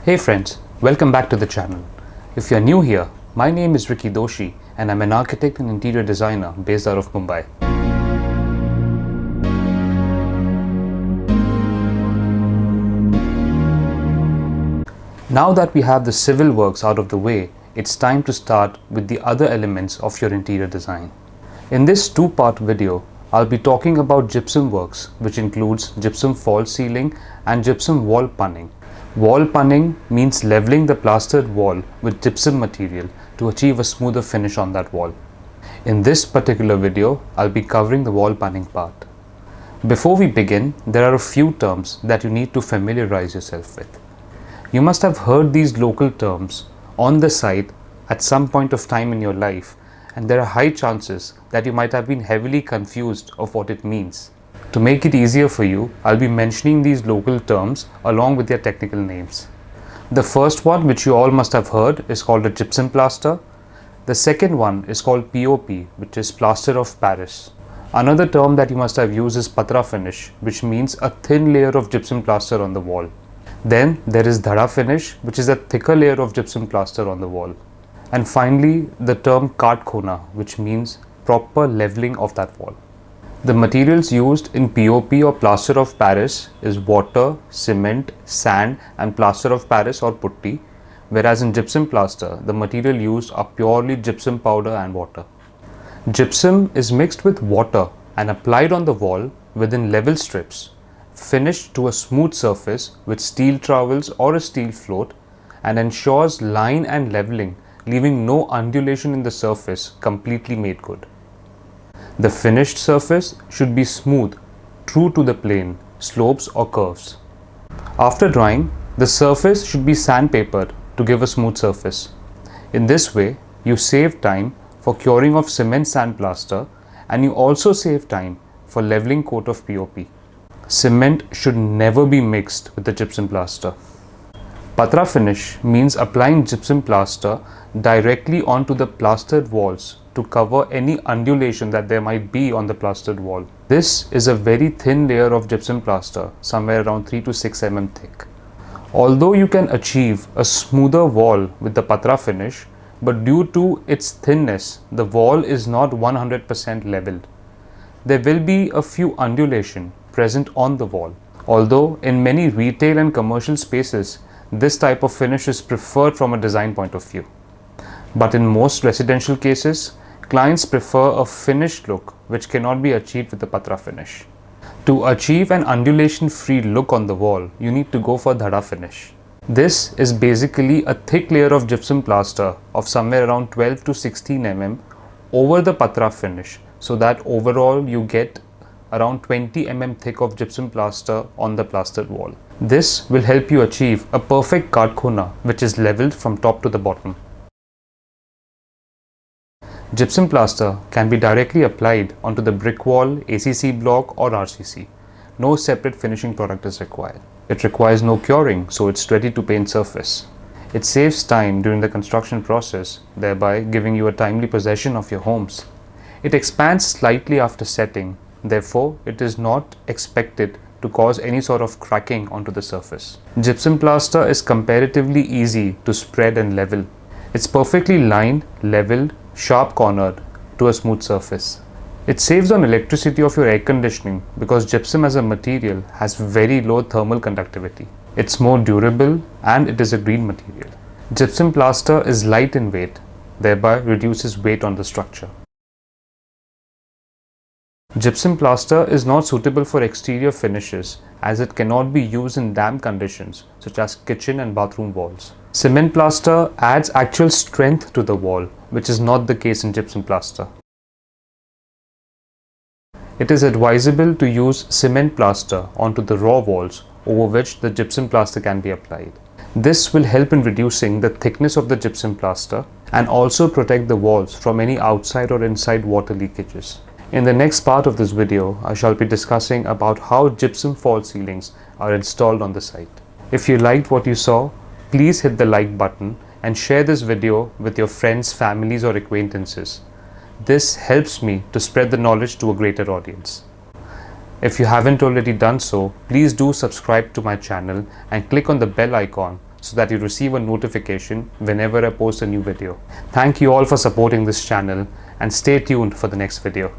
Hey friends, welcome back to the channel. If you're new here, my name is Ricky Doshi and I'm an architect and interior designer based out of Mumbai. Now that we have the civil works out of the way, it's time to start with the other elements of your interior design. In this two-part video, I'll be talking about gypsum works, which includes gypsum false ceiling and gypsum wall punning. Wall punning means leveling the plastered wall with gypsum material to achieve a smoother finish on that wall. In this particular video, I'll be covering the wall punning part. Before we begin, there are a few terms that you need to familiarize yourself with. You must have heard these local terms on the site at some point of time in your life, and there are high chances that you might have been heavily confused of what it means. To make it easier for you, I'll be mentioning these local terms along with their technical names. The first one, which you all must have heard, is called a gypsum plaster. The second one is called POP, which is plaster of Paris. Another term that you must have used is patra finish, which means a thin layer of gypsum plaster on the wall. Then there is dhada finish, which is a thicker layer of gypsum plaster on the wall. And finally, the term kaat khona, which means proper leveling of that wall. The materials used in POP or plaster of Paris is water, cement, sand and plaster of Paris or putty, whereas in gypsum plaster, the material used are purely gypsum powder and water. Gypsum is mixed with water and applied on the wall within level strips, finished to a smooth surface with steel trowels or a steel float, and ensures line and leveling, leaving no undulation in the surface, completely made good. The finished surface should be smooth, true to the plane, slopes or curves. After drying, the surface should be sandpapered to give a smooth surface. In this way, you save time for curing of cement sandplaster and you also save time for leveling coat of POP. Cement should never be mixed with the gypsum plaster. Patra finish means applying gypsum plaster directly onto the plastered walls to cover any undulation that there might be on the plastered wall. This is a very thin layer of gypsum plaster, somewhere around 3 to 6 mm thick. Although you can achieve a smoother wall with the patra finish, but due to its thinness, the wall is not 100% leveled. There will be a few undulation present on the wall. Although in many retail and commercial spaces, this type of finish is preferred from a design point of view. But in most residential cases, clients prefer a finished look which cannot be achieved with the patra finish. To achieve an undulation-free look on the wall, you need to go for dhada finish. This is basically a thick layer of gypsum plaster of somewhere around 12 to 16 mm over the patra finish, so that overall you get around 20 mm thick of gypsum plaster on the plastered wall. This will help you achieve a perfect kaat khona which is leveled from top to the bottom. Gypsum plaster can be directly applied onto the brick wall, ACC block or RCC. No separate finishing product is required. It requires no curing, so it's ready to paint surface. It saves time during the construction process, thereby giving you a timely possession of your homes. It expands slightly after setting, therefore it is not expected to cause any sort of cracking onto the surface. Gypsum plaster is comparatively easy to spread and level. It's perfectly lined, leveled, sharp cornered to a smooth surface. It saves on electricity of your air conditioning because gypsum as a material has very low thermal conductivity. It's more durable and it is a green material. Gypsum plaster is light in weight, thereby reduces weight on the structure. Gypsum plaster is not suitable for exterior finishes as it cannot be used in damp conditions such as kitchen and bathroom walls. Cement plaster adds actual strength to the wall, which is not the case in gypsum plaster. It is advisable to use cement plaster onto the raw walls over which the gypsum plaster can be applied. This will help in reducing the thickness of the gypsum plaster and also protect the walls from any outside or inside water leakages. In the next part of this video, I shall be discussing about how gypsum false ceilings are installed on the site. If you liked what you saw, please hit the like button and share this video with your friends, families or acquaintances. This helps me to spread the knowledge to a greater audience. If you haven't already done so, please do subscribe to my channel and click on the bell icon so that you receive a notification whenever I post a new video. Thank you all for supporting this channel and stay tuned for the next video.